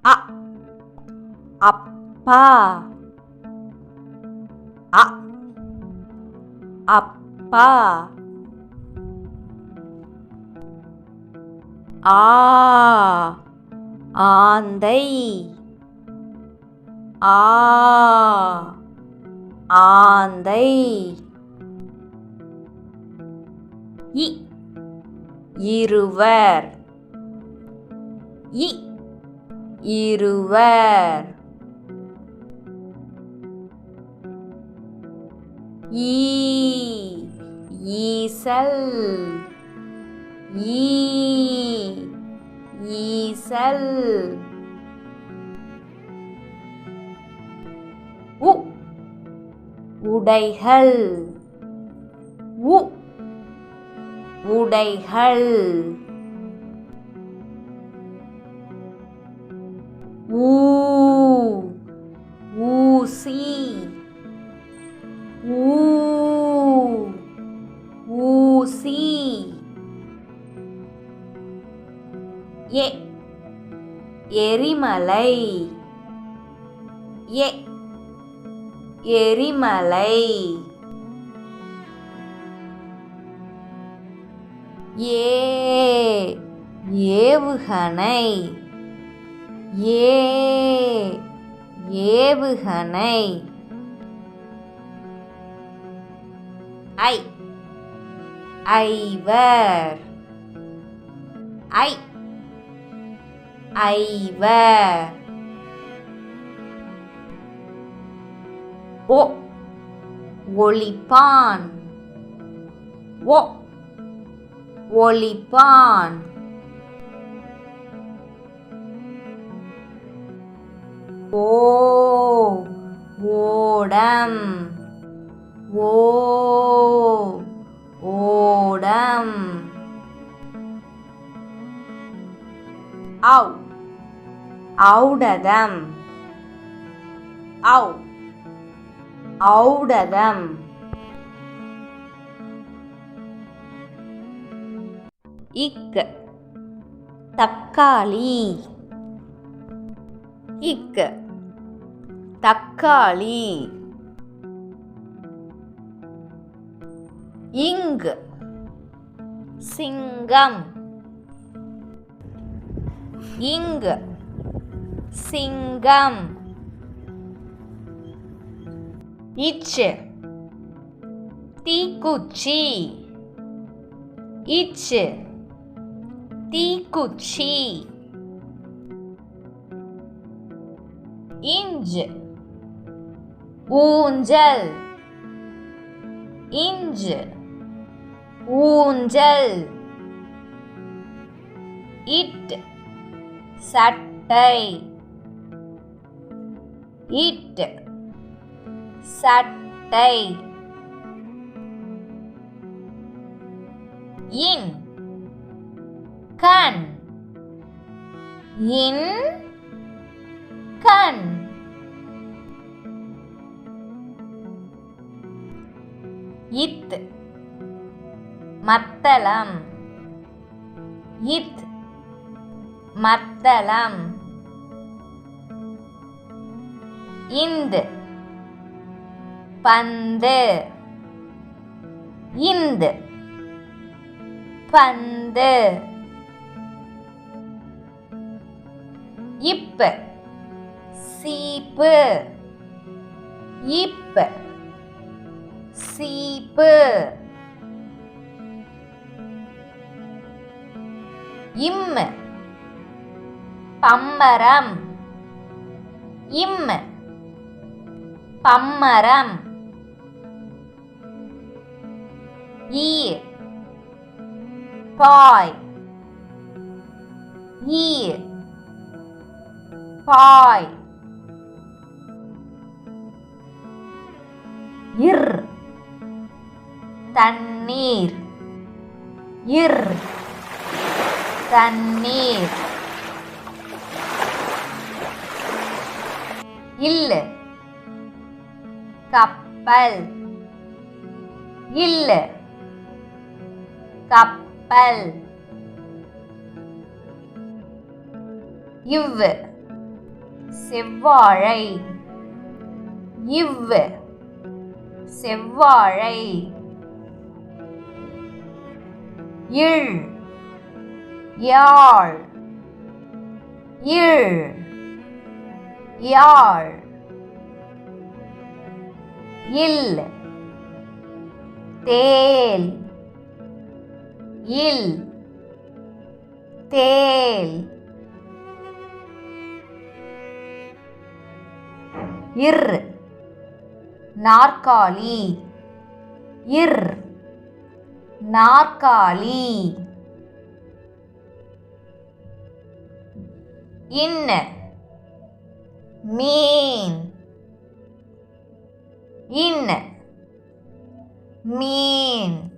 அ அப்பா அ அப்பா ஆ ஆந்தை ஆ ஆந்தை இ இருவர் இ இருவர் ஈ ஈசல் ஈ ஈசல் உ உடைகள் உ உடைகள் ஊ ஊசி ஊ ஊசி எ எரிமலை எ எரிமலை ஏ ஏவுகணை ஏ ஏவுகணை ஐ ஐவர் ஐ ஐவர் ஒ ஒளிப்பான் ஒ ஒளிப்பான் ஓ ஓடம் ஓ ஓடம் ஔ ஔடதம் ஔ ஔடதம் இக் தக்காளி இக் தக்காளி இங் சிங்கம் இங் சிங்கம் இச் தீக்குச்சி இச் தீக்குச்சி இஞ்ச் ஊஞ்சல் இஞ்ச் ஊஞ்சல் இட் சட்டை இட் சட்டை இன் கண் இன் கண் இத் மத்தளம் இத் மத்தளம் இந்து பந்து இந்து பந்து இப் சீப்பு இப் சீப்பு இம் பம்பரம் இம் பம்மரம் ஈ பாய் ஈ பாய் இர் தண்ணீர் இர் தண்ணீர் இல்ல கப்பல் இல்ல கப்பல் இவ் செவ்வாழை. இவ், செவ்வாழை. இழ், யாழ். இழ், யாழ். இல், தேல். இல், தேல். இர், நாற்காலி. இர், நாற்காலி. இன், மீன். இன், மீன்.